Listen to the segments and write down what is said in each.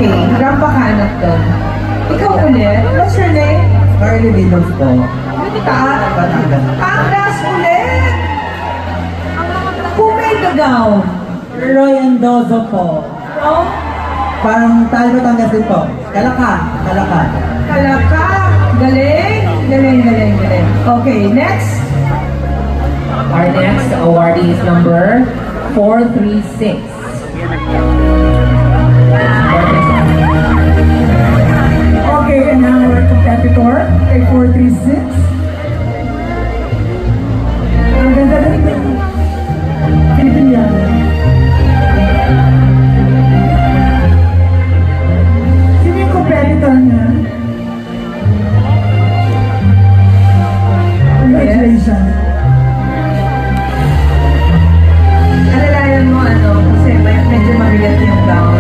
Okay, Rampakanat doon. Ikaw ulit. What's your name? Carly Villos po. Batangas. Batangas ulit! Who made the gown? Roy Endozo po. Oh, Parang tayo Batangas din po. Kalakan. Kalaka. Galing. Okay, next. Our next awardee is number 436. Okay, and now our competitor, A436. Ang ganda rin ng Pilipiniano. Sino yung competitor niya? Congratulations. Alalayan mo kasi medyo mabigat yung gown.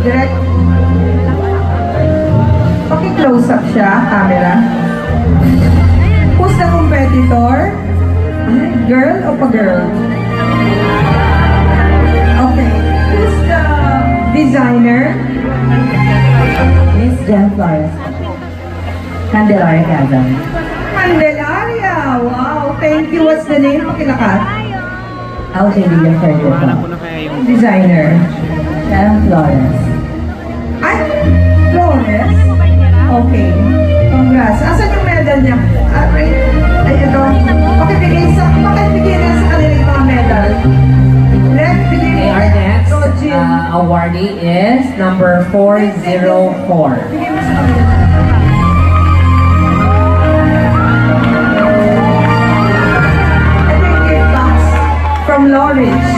Direct. Paki-close up siya, camera. Who's the competitor? Girl o pa-girl? Okay. Who's the designer? Miss Jen Flores. Candelaria Quezon. Candelaria! Wow! Thank you. What's the name? Pakilakat. LJ William Ferguson. Designer. Jen Flores. Ay! Flores? Okay. Congrats. Asan yung medal niya? Right. Ay, ito. Pakibigay na sa kanila yung mga medal. Let's begin. Okay, our next Rojin. awardee is number 404. Bigyan mo sa kanila. Ito yung gift box from Lawrence.